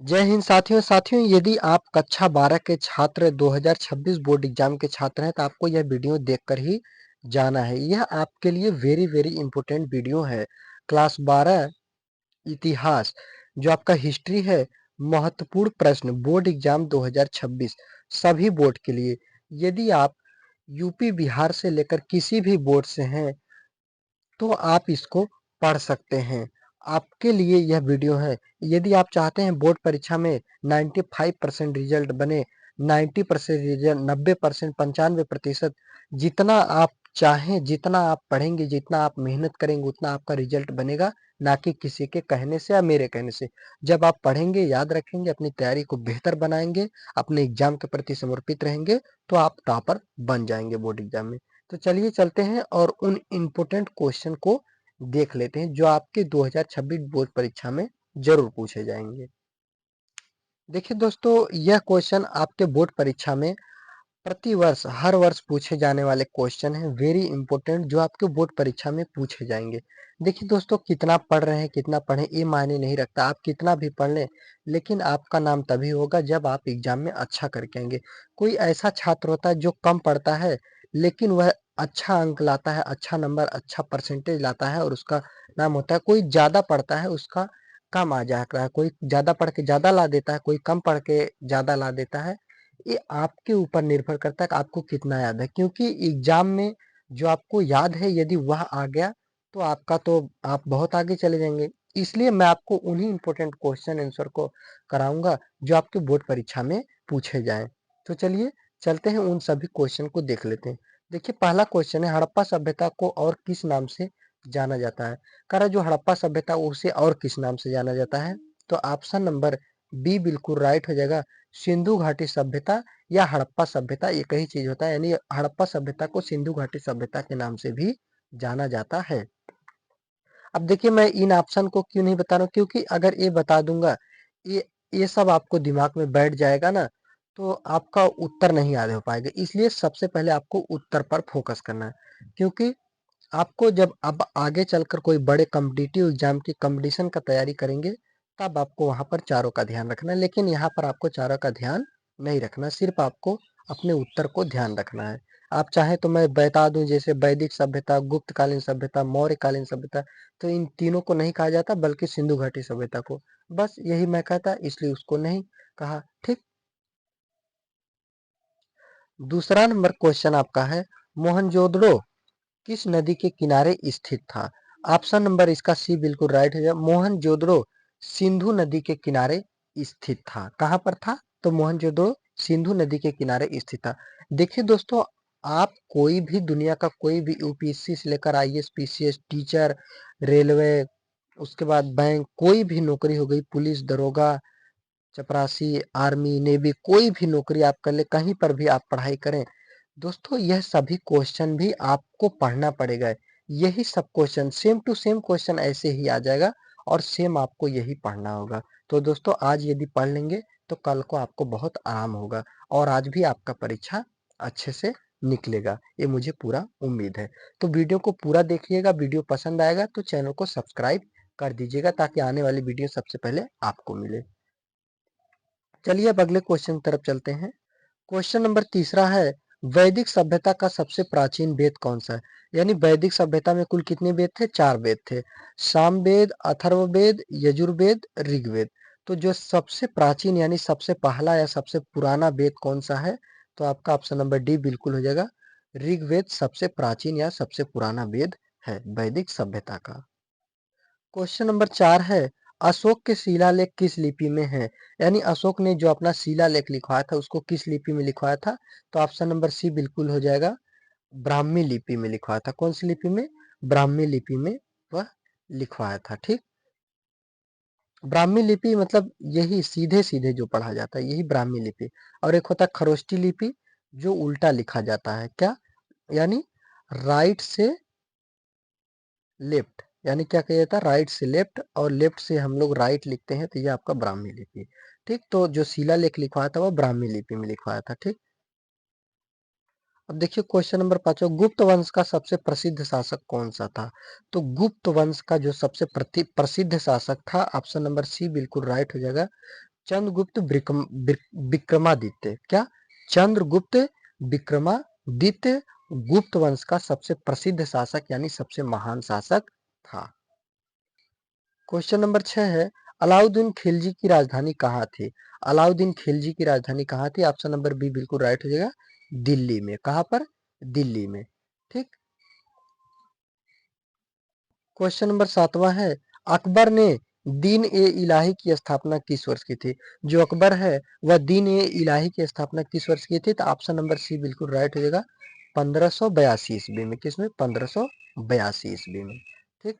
जय हिंद साथियों यदि आप कक्षा 12 के छात्र 2026 बोर्ड एग्जाम के छात्र हैं तो आपको यह वीडियो देखकर ही जाना है। यह आपके लिए वेरी वेरी इंपॉर्टेंट वीडियो है। क्लास 12 इतिहास जो आपका हिस्ट्री है, महत्वपूर्ण प्रश्न बोर्ड एग्जाम 2026 सभी बोर्ड के लिए। यदि आप यूपी बिहार से लेकर किसी भी बोर्ड से हैं तो आप इसको पढ़ सकते हैं। आपके लिए यह वीडियो है। यदि आप चाहते हैं बोर्ड परीक्षा में 95% रिजल्ट बने, 90% रिजल्ट, 90%, 95%, जितना आप चाहें, जितना आप पढ़ेंगे, जितना आप मेहनत करेंगे उतना आपका रिजल्ट बनेगा, ना कि किसी के कहने से या मेरे कहने से। जब आप पढ़ेंगे, याद रखेंगे, अपनी तैयारी को बेहतर बनाएंगे, अपने एग्जाम के प्रति समर्पित रहेंगे तो आप टॉपर बन जाएंगे बोर्ड एग्जाम में। तो चलिए चलते हैं और उन इम्पोर्टेंट क्वेश्चन को देख लेते हैं जो आपके 2026 बोर्ड परीक्षा में जरूर पूछे जाएंगे। देखिए दोस्तों, यह क्वेश्चन आपके बोर्ड परीक्षा में प्रति वर्ष हर वर्ष पूछे जाने वाले क्वेश्चन हैं, वेरी इंपॉर्टेंट, जो आपके बोर्ड परीक्षा में पूछे जाएंगे। देखिए दोस्तों, कितना पढ़ रहे हैं, कितना पढ़े ये मायने नहीं रखता। आप कितना भी पढ़ लें लेकिन आपका नाम तभी होगा जब आप एग्जाम में अच्छा करके आएंगे। कोई ऐसा छात्र होता है जो कम पढ़ता है लेकिन वह अच्छा अंक लाता है, अच्छा नंबर, अच्छा परसेंटेज लाता है और उसका नाम होता है। कोई ज्यादा पढ़ता है उसका कम आ जाता है, कोई ज्यादा पढ़ के ज्यादा ला देता है, कोई कम पढ़ के ज्यादा ला देता है। ये आपके ऊपर निर्भर करता है कि आपको कितना याद है, क्योंकि एग्जाम में जो आपको याद है यदि वह आ गया तो आपका तो आप बहुत आगे चले जाएंगे। इसलिए मैं आपको उन्हीं इंपॉर्टेंट क्वेश्चन आंसर को कराऊंगा जो आपके बोर्ड परीक्षा में पूछे जाएं। तो चलिए चलते हैं, उन सभी क्वेश्चन को देख लेते हैं। देखिए पहला क्वेश्चन है, हड़प्पा सभ्यता को और किस नाम से जाना जाता है। कह रहा जो हड़प्पा सभ्यता उसे और किस नाम से जाना जाता है, तो ऑप्शन नंबर बी बिल्कुल राइट हो जाएगा। सिंधु घाटी सभ्यता या हड़प्पा सभ्यता एक ही चीज होता है, यानी हड़प्पा सभ्यता को सिंधु घाटी सभ्यता के नाम से भी जाना जाता है। अब देखिए मैं इन ऑप्शन को क्यों नहीं बता रहा हूँ, क्योंकि अगर ये बता दूंगा, ये सब आपको दिमाग में बैठ जाएगा ना, तो आपका उत्तर नहीं याद हो पाएगा। इसलिए सबसे पहले आपको उत्तर पर फोकस करना है, क्योंकि आपको जब अब आगे चलकर कोई बड़े कॉम्पिटिटिव एग्जाम की कंपटीशन का तैयारी करेंगे तब आपको वहां पर चारों का ध्यान रखना है, लेकिन यहाँ पर आपको चारों का ध्यान नहीं रखना, सिर्फ आपको अपने उत्तर को ध्यान रखना है। आप चाहे तो मैं बता दूं, जैसे वैदिक सभ्यता, गुप्तकालीन सभ्यता, मौर्यकालीन सभ्यता, तो इन तीनों को नहीं कहा जाता बल्कि सिंधु घाटी सभ्यता को। बस यही मैं कहता, इसलिए उसको नहीं कहा। ठीक। दूसरा नंबर क्वेश्चन आपका है, मोहनजोदड़ो किस नदी के किनारे स्थित था। ऑप्शन नंबर इसका सी बिल्कुल राइट है। मोहनजोदड़ो सिंधु नदी के किनारे स्थित था। कहां पर था, तो मोहनजोदड़ो सिंधु नदी के किनारे स्थित था। देखिए दोस्तों, आप कोई भी दुनिया का कोई भी यूपीएससी से लेकर आईएएस पीसीएस, टीचर, रेलवे, उसके बाद बैंक, कोई भी नौकरी हो गई, पुलिस, दरोगा, चपरासी, आर्मी, नेवी, कोई भी नौकरी आप कर ले, कहीं पर भी आप पढ़ाई करें दोस्तों, यह सभी क्वेश्चन भी आपको पढ़ना पड़ेगा। यही सब question same to same question ऐसे ही आ जाएगा और सेम आपको यही पढ़ना होगा। तो दोस्तों आज यदि पढ़ लेंगे तो कल को आपको बहुत आराम होगा और आज भी आपका परीक्षा अच्छे से निकलेगा, ये मुझे पूरा उम्मीद है। तो वीडियो को पूरा देखिएगा, वीडियो पसंद आएगा तो चैनल को सब्सक्राइब कर दीजिएगा ताकि आने वाली वीडियो सबसे पहले आपको मिले। चलिए अब अगले क्वेश्चन की तरफ चलते हैं। क्वेश्चन नंबर तीसरा है, वैदिक सभ्यता का सबसे प्राचीन वेद कौन सा है। यानी वैदिक सभ्यता में कुल कितने वेद थे, 4 वेद थे। सामवेद, अथर्ववेद, यजुर्वेद, ऋग्वेद। तो जो सबसे प्राचीन यानी सबसे पहला या सबसे पुराना वेद कौन सा है, तो आपका ऑप्शन नंबर डी बिल्कुल हो जाएगा। ऋग्वेद सबसे प्राचीन या सबसे पुराना वेद है वैदिक सभ्यता का। क्वेश्चन नंबर 4 है, अशोक के शिलालेख किस लिपि में है। यानी अशोक ने जो अपना शिलालेख लिखवाया था उसको किस लिपि में लिखवाया था, तो ऑप्शन नंबर सी बिल्कुल हो जाएगा। ब्राह्मी लिपि में लिखवाया था। कौन सी लिपि में, ब्राह्मी लिपि में वह लिखवाया था। ठीक। ब्राह्मी लिपि मतलब यही सीधे सीधे जो पढ़ा जाता है यही ब्राह्मी लिपि। और एक होता है खरोष्टी लिपि जो उल्टा लिखा जाता है, क्या, यानी राइट से लेफ्ट, यानी क्या किया जाता है, राइट से लेफ्ट और लेफ्ट से हम लोग राइट लिखते हैं, तो ये आपका ब्राह्मी लिपि। ठीक। तो जो शिलालेख लिखवाया था वो ब्राह्मी लिपि में लिखवाया था। ठीक। अब देखिए क्वेश्चन नंबर 5, गुप्त वंश का सबसे प्रसिद्ध शासक कौन सा था। तो गुप्त वंश का जो सबसे प्रसिद्ध शासक था, ऑप्शन नंबर सी बिल्कुल राइट हो जाएगा, चंद्रगुप्त विक्रमादित्य। क्या? चंद्रगुप्त विक्रमादित्य गुप्त वंश का सबसे प्रसिद्ध शासक यानी सबसे महान शासक था। क्वेश्चन नंबर 6 है, अलाउद्दीन खिलजी की राजधानी कहाँ थी? अलाउद्दीन खिलजी की राजधानी कहाँ थी? ऑप्शन नंबर बी बिल्कुल राइट हो जाएगा, दिल्ली में। कहाँ पर? दिल्ली में। ठीक। क्वेश्चन नंबर 7वां है, अकबर ने दीन ए इलाही की स्थापना किस वर्ष की थी? जो अकबर है वह दीन ए इलाही की स्थापना किस वर्ष की थी? तो ऑप्शन नंबर सी बिल्कुल राइट हो जाएगा, 1582 ईस्वी में। किसमें? 1582 ईस्वी में। ठीक।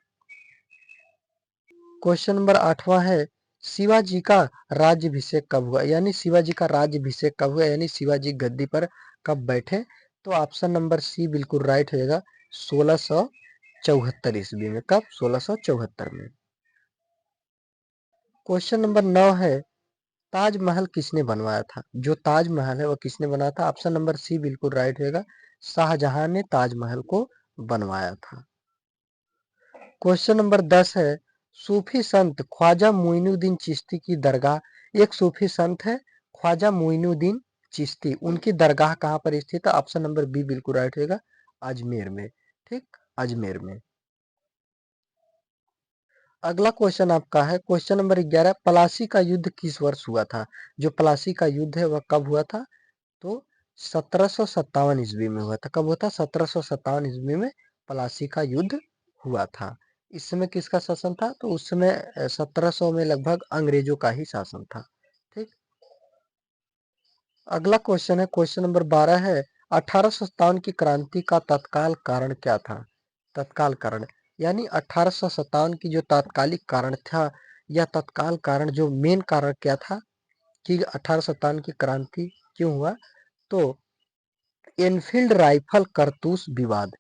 क्वेश्चन नंबर 8वां है, शिवाजी का राज्यभिषेक कब हुआ? यानी शिवाजी का राज्यभिषेक कब हुआ, यानी शिवाजी गद्दी पर कब बैठे? तो ऑप्शन नंबर सी बिल्कुल राइट हो जाएगा, 1674 ईस्वी में। कब? 1674 में। क्वेश्चन नंबर 9 है, ताजमहल किसने बनवाया था? जो ताजमहल है वह किसने बनाया था? ऑप्शन नंबर सी बिल्कुल राइट रहेगा, शाहजहां ने ताजमहल को बनवाया था। क्वेश्चन नंबर 10 है, सूफी संत ख्वाजा मोइनुद्दीन चिश्ती की दरगाह, एक सूफी संत है ख्वाजा मोइनुद्दीन चिश्ती, उनकी दरगाह कहाँ पर स्थित है? ऑप्शन नंबर बी बिल्कुल राइट रहेगा, अजमेर में। ठीक, अजमेर में। अगला क्वेश्चन आपका है क्वेश्चन नंबर 11, पलासी का युद्ध किस वर्ष हुआ था? जो पलासी का युद्ध है वह कब हुआ था? तो 1757 ईस्वी में हुआ था। कब हुआ था? 1757 ईस्वी में पलासी का युद्ध हुआ था। इस समय किसका शासन था? तो उस समय 1700 में लगभग अंग्रेजों का ही शासन था। ठीक। अगला क्वेश्चन है क्वेश्चन नंबर 12 है, 1857 की क्रांति का तत्काल कारण क्या था? तत्काल कारण यानी 1857 की जो तात्कालिक कारण था या तत्काल कारण, जो मेन कारण क्या था कि 1857 की क्रांति क्यों हुआ? तो एनफील्ड राइफल कारतूस विवाद,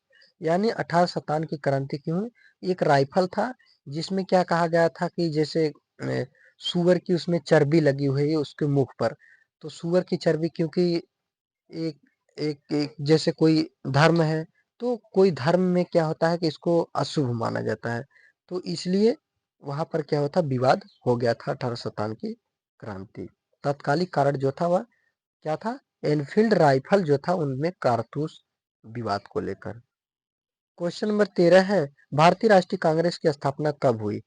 यानी 1857 की क्रांति क्यों हुई? एक राइफल था जिसमें क्या कहा गया था कि जैसे सुअर की उसमें चर्बी लगी हुई है उसके मुख पर, तो सुअर की चर्बी क्योंकि एक एक जैसे कोई धर्म है, तो कोई धर्म में क्या होता है कि इसको अशुभ माना जाता है, तो इसलिए वहां पर क्या होता, विवाद हो गया था 1857 की क्रांति। तात्कालिक कारण जो था वह क्या था? एनफील्ड राइफल जो था उनमें कारतूस विवाद को लेकर। क्वेश्चन नंबर 13 है, भारतीय राष्ट्रीय कांग्रेस की स्थापना कब हुई?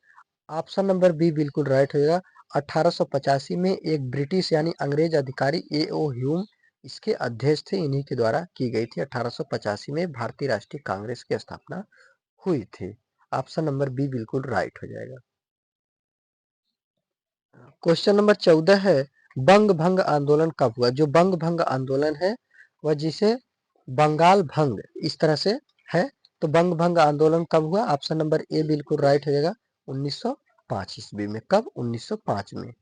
ऑप्शन नंबर बी बिल्कुल राइट होगा, 1885 में एक ब्रिटिश यानी अंग्रेज अधिकारी ए.ओ. ह्यूम इसके अध्यक्ष थे, इन्हीं के द्वारा की गई थी। 1885 में भारतीय राष्ट्रीय कांग्रेस की स्थापना हुई थी। ऑप्शन नंबर बी बिल्कुल राइट हो जाएगा। क्वेश्चन नंबर 14 है, बंग भंग आंदोलन कब हुआ? जो बंग भंग आंदोलन है वह जिसे बंगाल भंग इस तरह से है, तो बंग भंग आंदोलन कब हुआ? ऑप्शन नंबर ए बिल्कुल राइट हो जाएगा, 1905 ईस्वी में। कब? 1905 में।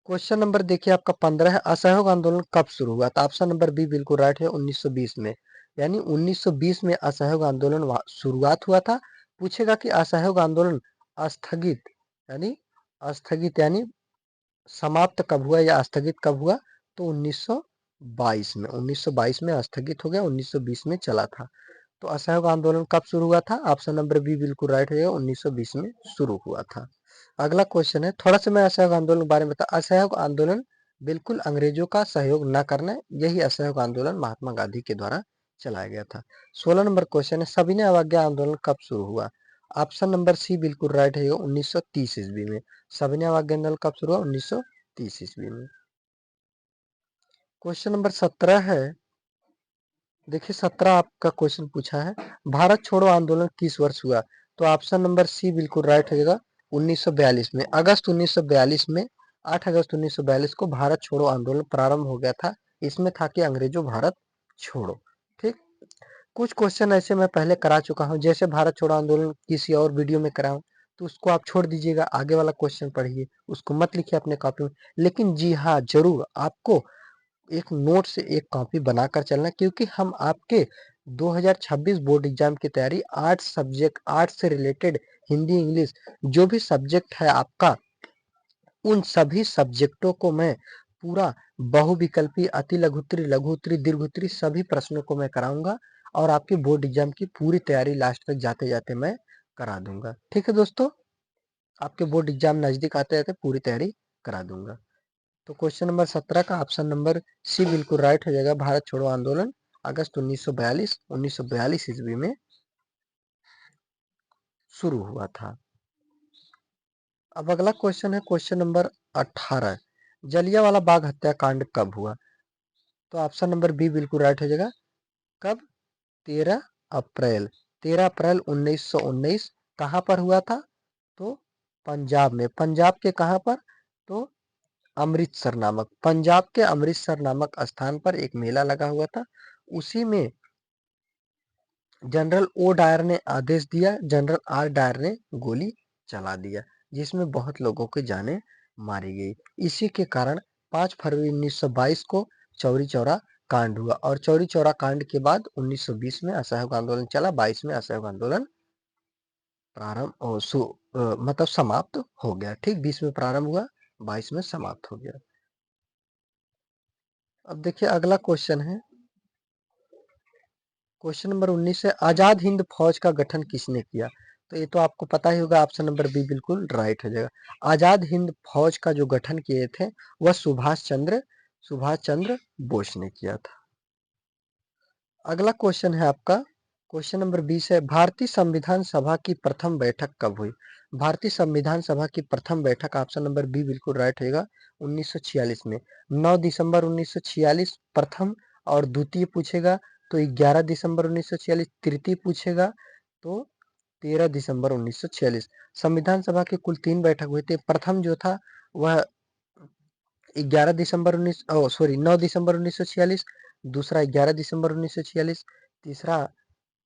क्वेश्चन नंबर देखिए आपका 15 है, असहयोग आंदोलन कब शुरू हुआ? तो ऑप्शन नंबर बी बिल्कुल राइट है, 1920 में। यानी 1920 में असहयोग आंदोलन शुरुआत हुआ था। पूछेगा कि असहयोग आंदोलन स्थगित यानी स्थगित यानी समाप्त कब हुआ या स्थगित कब हुआ? तो 1922 में। 1922 में स्थगित हो गया, 1920 में चला था। तो असहयोग आंदोलन कब शुरू हुआ था? ऑप्शन नंबर बी बिल्कुल राइट है, 1920 में शुरू हुआ था। अगला क्वेश्चन है, थोड़ा सा मैं असहयोग आंदोलन के बारे में बता। असहयोग आंदोलन बिल्कुल अंग्रेजों का सहयोग न करना, यही असहयोग आंदोलन महात्मा गांधी के द्वारा चलाया गया था। 16 नंबर क्वेश्चन है, सविनय अवज्ञा आंदोलन कब शुरू हुआ? ऑप्शन नंबर सी बिल्कुल राइट है, 1930 ईस्वी में। सविनय अवज्ञा आंदोलन कब शुरू हुआ? 1930 ईस्वी में। क्वेश्चन नंबर 17 है, देखिए 17 आपका क्वेश्चन पूछा है, भारत छोड़ो आंदोलन किस वर्ष हुआ? तो ऑप्शन नंबर सी बिल्कुल राइट हो जाएगा, 1942 में। अगस्त 1942 में, 8 अगस्त 1942 को भारत छोड़ो आंदोलन प्रारंभ हो गया था। इसमें था कि अंग्रेजों भारत छोड़ो। ठीक। कुछ क्वेश्चन ऐसे मैं पहले करा चुका हूं, जैसे भारत छोड़ो आंदोलन किसी और वीडियो में कराऊं, तो उसको आप छोड़ दीजिएगा, आगे वाला क्वेश्चन पढ़िए, उसको मत लिखिए अपने कॉपी में। लेकिन जी हाँ, जरूर आपको एक नोट से एक कॉपी बनाकर चलना, क्योंकि हम आपके 2026 बोर्ड एग्जाम की तैयारी आर्ट्स से रिलेटेड, हिंदी इंग्लिश जो भी सब्जेक्ट है आपका, उन सभी सब्जेक्टों को मैं पूरा बहुविकल्पी, अति लघुत्तरी, लघुत्तरी, दीर्घोत्तरी सभी प्रश्नों को मैं कराऊंगा, और आपकी बोर्ड एग्जाम की पूरी तैयारी लास्ट तक जाते जाते मैं करा दूंगा। ठीक है दोस्तों, आपके बोर्ड एग्जाम नजदीक आते आते पूरी तैयारी करा दूंगा। तो क्वेश्चन नंबर 17 का ऑप्शन नंबर सी बिल्कुल राइट हो जाएगा। भारत छोड़ो आंदोलन अगस्त 1942 ईस्वी में शुरू हुआ था। अब अगला क्वेश्चन है क्वेश्चन नंबर 18, जलियांवाला बाग हत्याकांड कब हुआ? तो ऑप्शन नंबर बी बिल्कुल राइट हो जाएगा। कब? 13 अप्रैल 1919 कहाँ पर हुआ था? तो पंजाब में। पंजाब के कहाँ पर? तो पंजाब के अमृतसर नामक स्थान पर एक मेला लगा हुआ था। उसी में जनरल ओ डायर ने आदेश दिया, जनरल आर डायर ने गोली चला दिया, जिसमें बहुत लोगों की जानें मारी गई। इसी के कारण 5 फरवरी 1922 को चौरी चौरा कांड हुआ और चौरी चौरा कांड के बाद 1920 में असहयोग आंदोलन चला, 22 में असहयोग आंदोलन मतलब समाप्त हो गया। ठीक, 20 में प्रारंभ हुआ, 22 में समाप्त हो गया। अब देखिए अगला क्वेश्चन है क्वेश्चन नंबर 19 है, आजाद हिंद फौज का गठन किसने किया? तो ये तो आपको पता ही होगा, ऑप्शन नंबर बी बिल्कुल राइट हो जाएगा। आजाद हिंद फौज का जो गठन किए थे वह सुभाष चंद्र बोस ने किया था। अगला क्वेश्चन है आपका क्वेश्चन नंबर 20 है, भारतीय संविधान सभा की प्रथम बैठक कब हुई? भारतीय संविधान सभा की प्रथम बैठक ऑप्शन नंबर बी बिल्कुल राइट होगा 1946 में। 9 दिसंबर 1946 प्रथम और द्वितीय पूछेगा तो 11 दिसंबर 1946, तृतीय पूछेगा तो 13 दिसंबर 1946। संविधान सभा की कुल 3 बैठक हुई थी। प्रथम जो था वह 9 दिसंबर 1946, दूसरा 11 दिसंबर 1946, तीसरा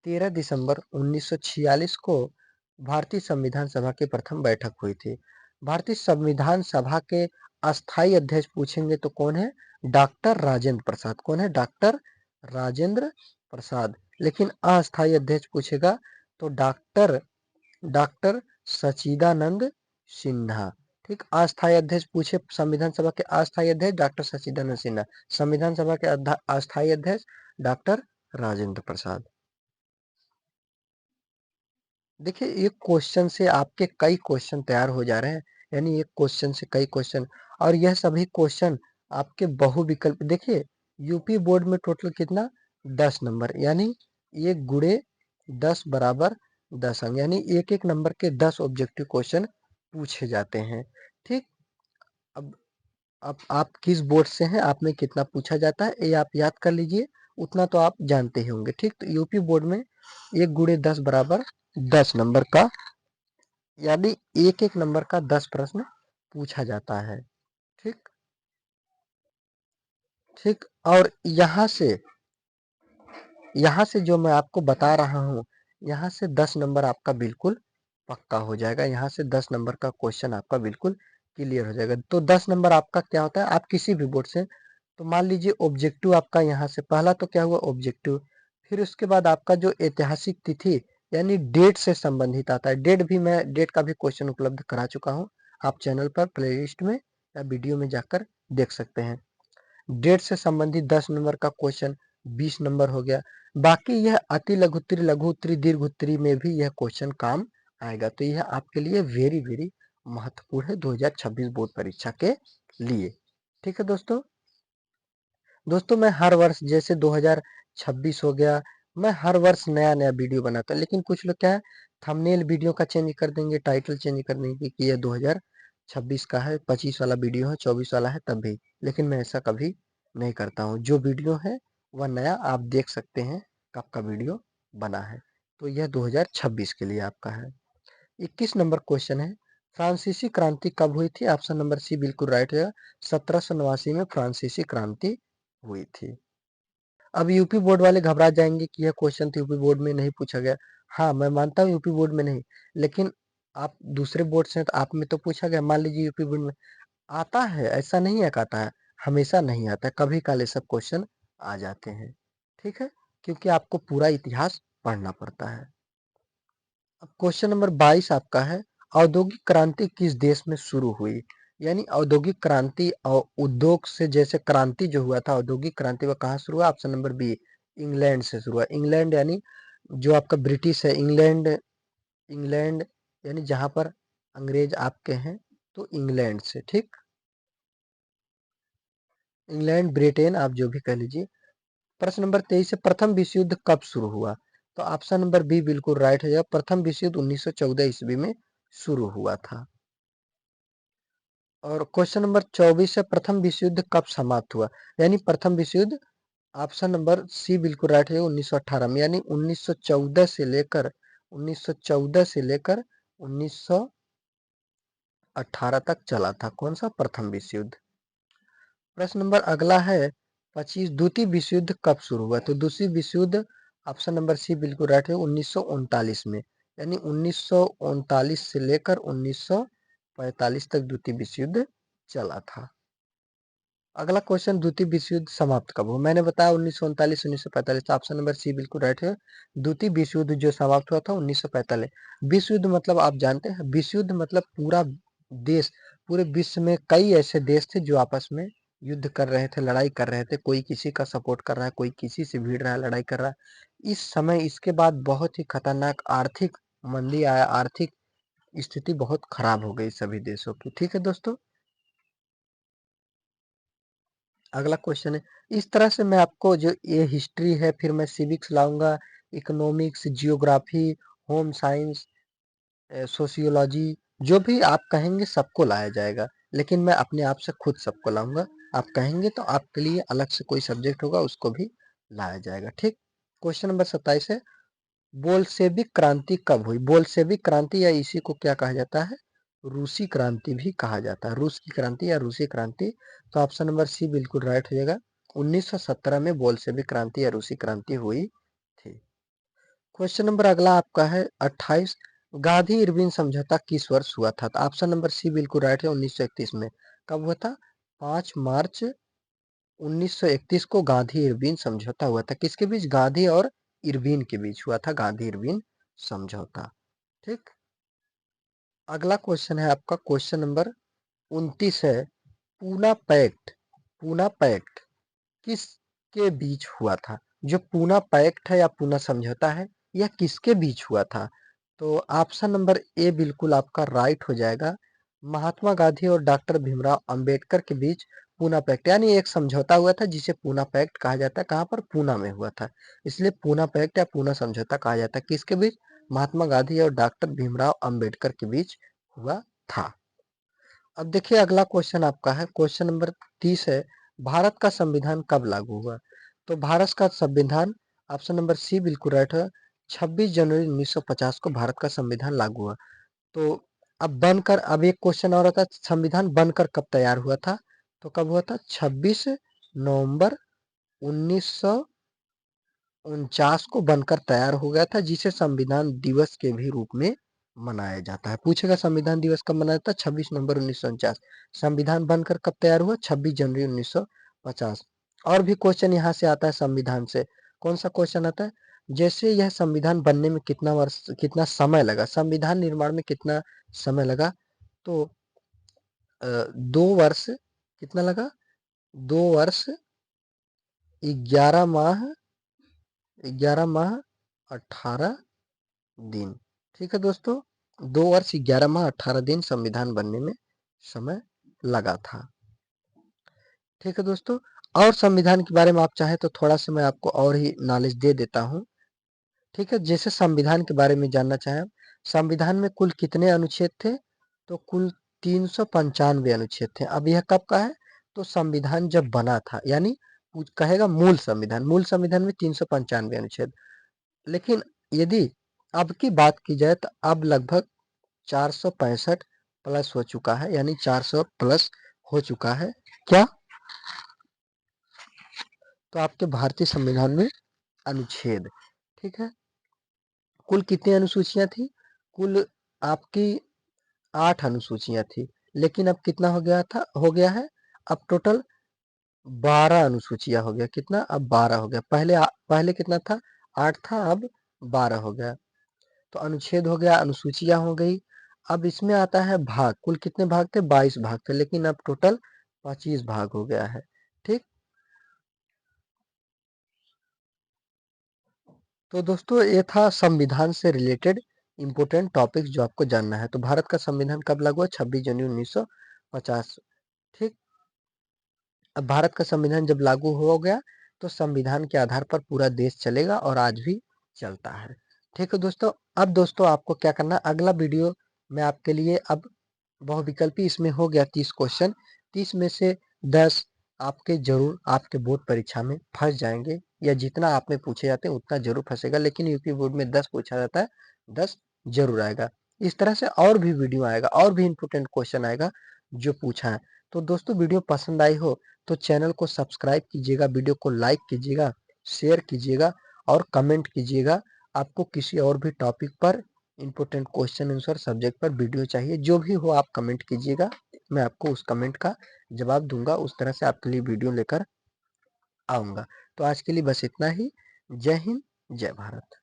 13 दिसंबर 1946 को भारतीय संविधान सभा की प्रथम बैठक हुई थी। भारतीय संविधान सभा के अस्थायी अध्यक्ष पूछेंगे तो कौन है? डॉक्टर राजेंद्र प्रसाद। कौन है? डॉक्टर राजेंद्र प्रसाद। लेकिन अस्थायी अध्यक्ष पूछेगा तो डॉक्टर सच्चिदानंद सिन्हा। ठीक, अस्थायी अध्यक्ष पूछे संविधान सभा के अस्थायी अध्यक्ष डॉक्टर सच्चिदानंद सिन्हा, संविधान सभा के अस्थायी अध्यक्ष डॉक्टर राजेंद्र प्रसाद। देखिए एक क्वेश्चन से आपके कई क्वेश्चन तैयार हो जा रहे हैं, यानी एक क्वेश्चन से कई क्वेश्चन, और यह सभी क्वेश्चन आपके बहुविकल्प। देखिए यूपी बोर्ड में टोटल कितना? 10 नंबर, यानी 1 गुणे 10 बराबर 10 अंक, यानी एक एक नंबर के 10 ऑब्जेक्टिव क्वेश्चन पूछे जाते हैं। ठीक, अब आप किस बोर्ड से हैं, आप में कितना पूछा जाता है ये आप याद कर लीजिए, उतना तो आप जानते ही होंगे। ठीक, तो यूपी बोर्ड में 1 गुणे 10 बराबर 10 नंबर का, यानी एक एक नंबर का 10 प्रश्न पूछा जाता है। ठीक ठीक, और यहाँ से जो मैं आपको बता रहा हूँ, यहाँ से 10 नंबर आपका बिल्कुल पक्का हो जाएगा। यहाँ से 10 नंबर का क्वेश्चन आपका बिल्कुल क्लियर हो जाएगा। तो 10 नंबर आपका क्या होता है, आप किसी भी बोर्ड से, तो मान लीजिए ऑब्जेक्टिव आपका यहाँ से पहला तो क्या हुआ ऑब्जेक्टिव, फिर उसके बाद आपका जो ऐतिहासिक तिथि यानी डेट से संबंधित आता है। डेट का भी क्वेश्चन उपलब्ध करा चुका हूँ, आप चैनल पर प्लेलिस्ट में या वीडियो में जाकर देख सकते हैं। डेट से संबंधित 10 नंबर का क्वेश्चन 20 नंबर हो गया। बाकी यह अति लघु उत्तरी, लघु उत्तरी, दीर्घ उत्तरी में भी यह क्वेश्चन काम आएगा। तो यह आपके लिए वेरी वेरी महत्वपूर्ण है 2026 बोर्ड परीक्षा के लिए। ठीक है दोस्तों, मैं हर वर्ष जैसे 2026 हो गया, मैं हर वर्ष नया नया वीडियो बनाता हूँ, लेकिन कुछ लोग क्या है थंबनेल वीडियो का चेंज कर देंगे, टाइटल चेंज कर देंगे कि यह 2026 का है, 25 वाला वीडियो है, 24 वाला है तब भी। लेकिन मैं ऐसा कभी नहीं करता हूँ, जो वीडियो है वह नया आप देख सकते हैं कब का वीडियो बना है। तो यह 2026 के लिए आपका है। 21 नंबर क्वेश्चन है, फ्रांसीसी क्रांति कब हुई थी? ऑप्शन नंबर सी बिल्कुल राइट है, 1789 में फ्रांसीसी क्रांति हुई थी। अब यूपी बोर्ड वाले घबरा जाएंगे कि यह क्वेश्चन तो यूपी बोर्ड में नहीं पूछा गया। हाँ, मैं मानता हूँ यूपी बोर्ड में नहीं, लेकिन आप दूसरे बोर्ड से तो आप में तो पूछा गया। मान लीजिए यूपी बोर्ड में आता है, ऐसा नहीं है कि आता है, हमेशा नहीं आता है, कभी काल ये सब क्वेश्चन आ जाते हैं। ठीक है, क्योंकि आपको पूरा इतिहास पढ़ना पड़ता है। अब क्वेश्चन नंबर 22 आपका है, औद्योगिक क्रांति किस देश में शुरू हुई? यानी औद्योगिक क्रांति और उद्योग से जैसे क्रांति जो हुआ था औद्योगिक क्रांति वह कहाँ शुरू हुआ? ऑप्शन नंबर बी इंग्लैंड से शुरू हुआ। इंग्लैंड यानी जो आपका ब्रिटिश है, इंग्लैंड इंग्लैंड यानी जहाँ पर अंग्रेज आपके हैं, तो इंग्लैंड से। ठीक, इंग्लैंड, ब्रिटेन, आप जो भी कह लीजिए। प्रश्न नंबर 23 है, प्रथम विश्व युद्ध कब शुरू हुआ? तो ऑप्शन नंबर बी बिल्कुल राइट हो जाएगा। प्रथम विश्व युद्ध 1914 ईस्वी में शुरू हुआ था। और क्वेश्चन नंबर 24 है, प्रथम विश्व युद्ध कब समाप्त हुआ? यानी प्रथम विश्व युद्ध, ऑप्शन नंबर सी बिल्कुल राइट है, 1918 में, यानी 1914 से लेकर 1918 तक चला था। कौन सा? प्रथम विश्व युद्ध। प्रश्न नंबर अगला है 25, द्वितीय विश्व युद्ध कब शुरू हुआ? तो द्वितीय विश्व युद्ध, ऑप्शन नंबर सी बिल्कुल राइट है, 1939 में, यानी 1939 से लेकर 1945 तक द्वितीय विश्व युद्ध चला था। अगला क्वेश्चन, द्वितीय विश्व युद्ध समाप्त कब हुआ? मैंने बताया 1939 1945, ऑप्शन नंबर सी बिल्कुल राइट है। द्वितीय विश्व युद्ध जो समाप्त हुआ था 1945। विश्व युद्ध मतलब आप जानते हैं, विश्व युद्ध मतलब पूरा देश, पूरे विश्व में कई ऐसे देश थे जो आपस में युद्ध कर रहे थे, लड़ाई कर रहे थे। कोई किसी का सपोर्ट कर रहा है, कोई किसी से भिड़ रहा है, लड़ाई कर रहा है। इस समय इसके बाद बहुत ही खतरनाक आर्थिक मंदी आया, आर्थिक स्थिति बहुत खराब हो गई सभी देशों की। ठीक है दोस्तों, अगला क्वेश्चन है, इस तरह से मैं आपको जो ये हिस्ट्री है, फिर मैं सिविक्स लाऊंगा, economics, geography, home science, sociology, जो भी आप कहेंगे सबको लाया जाएगा, लेकिन मैं अपने आप से खुद सबको लाऊंगा। आप कहेंगे तो आपके लिए अलग से कोई सब्जेक्ट होगा, उसको भी लाया जाएगा। ठीक। क्वेश्चन नंबर 27 है, बोल्शेविक क्रांति कब हुई? बोल्शेविक क्रांति या इसी को क्या कहा जाता है? रूसी क्रांति भी कहा जाता है। रूस की क्रांति या रूसी क्रांति। तो ऑप्शन नंबर सी बिल्कुल राइट हो जाएगा। 1917 में बोल्शेविक क्रांति या रूसी क्रांति हुई थी। क्वेश्चन नंबर अगला आपका है 28, गांधी इरविन समझौता किस वर्ष हुआ था? तो ऑप्शन नंबर सी बिल्कुल राइट है, 1931 में। कब हुआ था? 5 मार्च 1931 को गांधी इरविन समझौता हुआ था। किसके बीच? गांधी और इरविन के बीच हुआ था गांधी इरविन समझौता। ठीक। अगला क्वेश्चन है आपका क्वेश्चन नंबर 29 है, पूना पैक्ट, पूना पैक्ट किसके बीच हुआ था? जो पूना पैक्ट है या पूना समझौता है, यह किसके बीच हुआ था? तो ऑप्शन नंबर ए बिल्कुल आपका राइट हो जाएगा। महात्मा गांधी और डॉक्टर भीमराव अंबेडकर के बीच पूना पैक्ट, यानी एक समझौता हुआ था जिसे पूना पैक्ट कहा जाता है। कहाँ पर? पूना में हुआ था, इसलिए पूना पैक्ट या पूना समझौता कहा जाता है। किसके बीच? महात्मा गांधी और डॉक्टर भीमराव अंबेडकर के बीच हुआ था। अब देखिए अगला क्वेश्चन आपका है क्वेश्चन नंबर 30 है, भारत का संविधान कब लागू हुआ? तो भारत का संविधान, ऑप्शन नंबर सी बिल्कुल राइट है, 26 जनवरी 1950 को भारत का संविधान लागू हुआ। तो अब एक क्वेश्चन और आता है, संविधान बनकर कब तैयार हुआ था? तो कब हुआ था? 26 नवंबर 1949 को बनकर तैयार हो गया था, जिसे संविधान दिवस के भी रूप में मनाया जाता है। पूछेगा संविधान दिवस कब मनाया था? 26 नवंबर 1949। संविधान बनकर कब तैयार हुआ? 26 जनवरी 1950। और भी क्वेश्चन यहाँ से आता है संविधान से। कौन सा क्वेश्चन आता है? जैसे यह संविधान बनने में कितना समय लगा, संविधान निर्माण में कितना समय लगा? तो 2 वर्ष। कितना लगा? 2 वर्ष 11 माह, 11 माह 18 दिन। ठीक है दोस्तों, 2 वर्ष 11 माह 18 दिन संविधान बनने में समय लगा था। ठीक है दोस्तों, और संविधान के बारे में आप चाहे तो थोड़ा सा मैं आपको और ही नॉलेज दे देता हूँ। ठीक है, जैसे संविधान के बारे में जानना चाहें, संविधान में कुल कितने अनुच्छेद थे? तो कुल 395 अनुच्छेद थे। अब यह कब का है? तो संविधान जब बना था, यानी कहेगा मूल संविधान में 395 अनुच्छेद। लेकिन यदि अब की बात की जाए तो अब लगभग 465 प्लस हो चुका है, यानी 400 प्लस हो चुका है। क्या? तो आपके भारतीय संविधान में अनुच्छेद। ठीक है, कुल कितनी अनुसूचियां थी? कुल आपकी 8 अनुसूचियां थी, लेकिन अब कितना हो गया है? अब टोटल 12 अनुसूचियां हो गया। कितना? अब 12 हो गया। पहले कितना था? 8 था, अब 12 हो गया। तो अनुच्छेद हो गया, अनुसूचियां हो गई। अब इसमें आता है भाग। कुल कितने भाग थे? 22 भाग थे, लेकिन अब टोटल 25 भाग हो गया है। ठीक। तो दोस्तों ये था संविधान से रिलेटेड इंपोर्टेंट टॉपिक्स जो आपको जानना है। तो भारत का संविधान कब लागू हुआ? 26 जनवरी 1950। ठीक। अब भारत का संविधान जब लागू हो गया तो संविधान के आधार पर पूरा देश चलेगा और आज भी चलता है। ठीक है दोस्तों, अब दोस्तों आपको क्या करना, अगला वीडियो मैं आपके लिए अब बहुविकल्पी इसमें हो गया 30 क्वेश्चन, 30 में से 10 आपके जरूर आपके बोर्ड परीक्षा में फंस जाएंगे, या जितना आप में पूछे जाते हैं उतना जरूर फंसेगा, लेकिन यूपी बोर्ड में 10 पूछा जाता है, 10 जरूर आएगा। इस तरह से और भी वीडियो आएगा और भी इंपोर्टेंट क्वेश्चन आएगा जो पूछा है। तो दोस्तों वीडियो पसंद आई हो तो चैनल को सब्सक्राइब कीजिएगा, वीडियो को लाइक कीजिएगा, शेयर कीजिएगा और कमेंट कीजिएगा। आपको किसी और भी टॉपिक पर इंपोर्टेंट क्वेश्चन आंसर सब्जेक्ट पर वीडियो चाहिए, जो भी हो आप कमेंट कीजिएगा, मैं आपको उस कमेंट का जवाब दूंगा, उस तरह से आपके लिए वीडियो लेकर आऊंगा। तो आज के लिए बस इतना ही। जय हिंद, जय भारत।